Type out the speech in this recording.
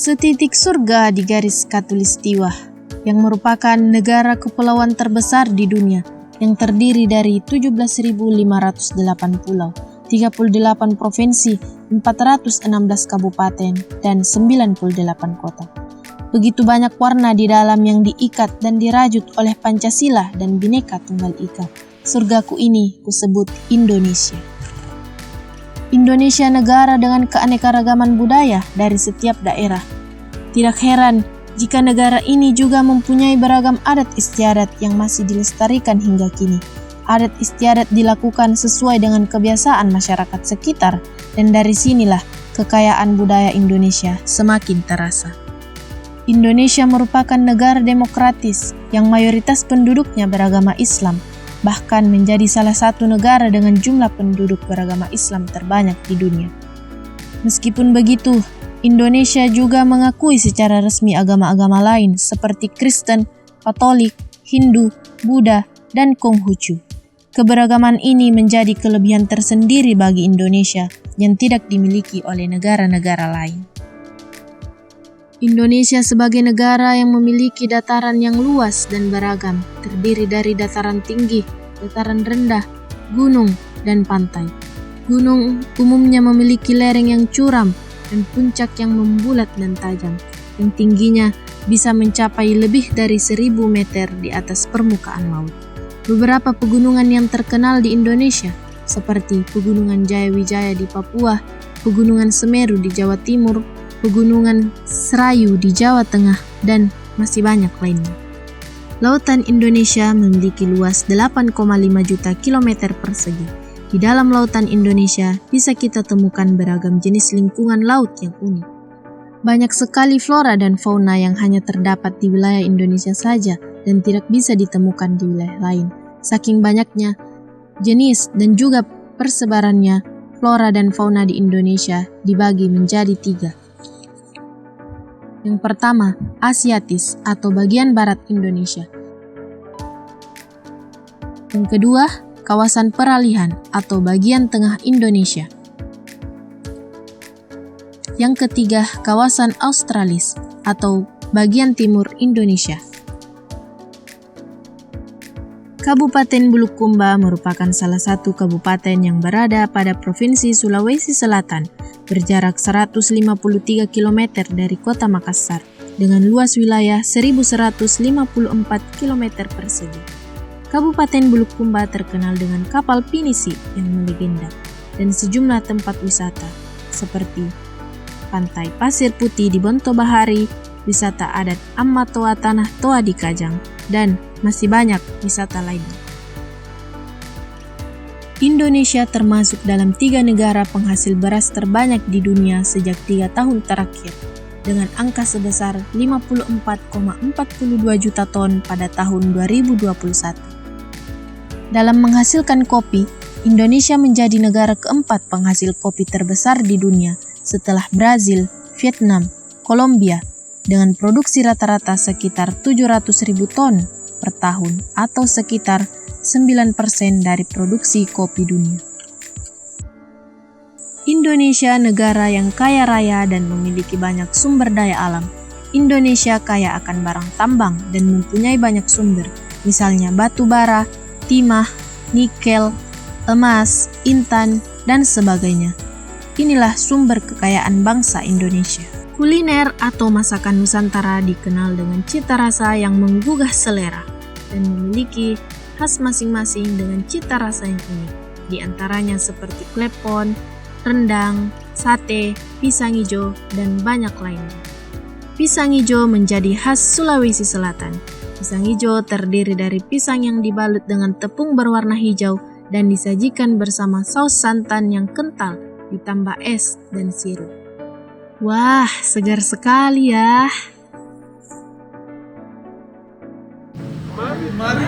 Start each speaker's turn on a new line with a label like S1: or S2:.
S1: Setitik surga di garis khatulistiwa, yang merupakan negara kepulauan terbesar di dunia, yang terdiri dari 17.508 pulau, 38 provinsi, 416 kabupaten, dan 98 kota. Begitu banyak warna di dalam yang diikat dan dirajut oleh Pancasila dan Bhinneka Tunggal Ika. Surgaku ini kusebut Indonesia. Indonesia negara dengan keanekaragaman budaya dari setiap daerah. Tidak heran jika negara ini juga mempunyai beragam adat istiadat yang masih dilestarikan hingga kini. Adat istiadat dilakukan sesuai dengan kebiasaan masyarakat sekitar, dan dari sinilah kekayaan budaya Indonesia semakin terasa. Indonesia merupakan negara demokratis yang mayoritas penduduknya beragama Islam, bahkan menjadi salah satu negara dengan jumlah penduduk beragama Islam terbanyak di dunia. Meskipun begitu, Indonesia juga mengakui secara resmi agama-agama lain seperti Kristen, Katolik, Hindu, Buddha, dan Konghucu. Keberagaman ini menjadi kelebihan tersendiri bagi Indonesia yang tidak dimiliki oleh negara-negara lain. Indonesia sebagai negara yang memiliki dataran yang luas dan beragam, terdiri dari dataran tinggi, dataran rendah, gunung, dan pantai. Gunung umumnya memiliki lereng yang curam dan puncak yang membulat dan tajam, yang tingginya bisa mencapai lebih dari 1.000 meter di atas permukaan laut. Beberapa pegunungan yang terkenal di Indonesia, seperti Pegunungan Jayawijaya di Papua, Pegunungan Semeru di Jawa Timur, Pegunungan Serayu di Jawa Tengah, dan masih banyak lainnya. Lautan Indonesia memiliki luas 8,5 juta kilometer persegi. Di dalam lautan Indonesia bisa kita temukan beragam jenis lingkungan laut yang unik. Banyak sekali flora dan fauna yang hanya terdapat di wilayah Indonesia saja dan tidak bisa ditemukan di wilayah lain. Saking banyaknya jenis dan juga persebarannya, flora dan fauna di Indonesia dibagi menjadi 3. Yang pertama, Asiatis atau bagian barat Indonesia. Yang kedua, kawasan peralihan atau bagian tengah Indonesia. Yang ketiga, kawasan Australis atau bagian timur Indonesia. Kabupaten Bulukumba merupakan salah satu kabupaten yang berada pada Provinsi Sulawesi Selatan, berjarak 153 km dari kota Makassar, dengan luas wilayah 1.154 km persegi. Kabupaten Bulukumba terkenal dengan kapal pinisi yang melegenda dan sejumlah tempat wisata, seperti Pantai Pasir Putih di Bonto Bahari, wisata adat Amma Toa Tanah Toa di Kajang, dan masih banyak wisata lainnya. Indonesia termasuk dalam 3 negara penghasil beras terbanyak di dunia sejak 3 tahun terakhir, dengan angka sebesar 54,42 juta ton pada tahun 2021. Dalam menghasilkan kopi, Indonesia menjadi negara keempat penghasil kopi terbesar di dunia setelah Brazil, Vietnam, Kolombia, dengan produksi rata-rata sekitar 700.000 ton per tahun atau sekitar 9% dari produksi kopi dunia. Indonesia negara yang kaya raya dan memiliki banyak sumber daya alam. Indonesia kaya akan barang tambang dan mempunyai banyak sumber, misalnya batu bara, timah, nikel, emas, intan, dan sebagainya. Inilah sumber kekayaan bangsa Indonesia. Kuliner atau masakan Nusantara dikenal dengan cita rasa yang menggugah selera dan memiliki khas masing-masing dengan cita rasa yang unik. Di antaranya seperti klepon, rendang, sate, pisang hijau, dan banyak lainnya. Pisang hijau menjadi khas Sulawesi Selatan. Pisang hijau terdiri dari pisang yang dibalut dengan tepung berwarna hijau dan disajikan bersama saus santan yang kental ditambah es dan sirup. Wah, segar sekali ya.
S2: Mari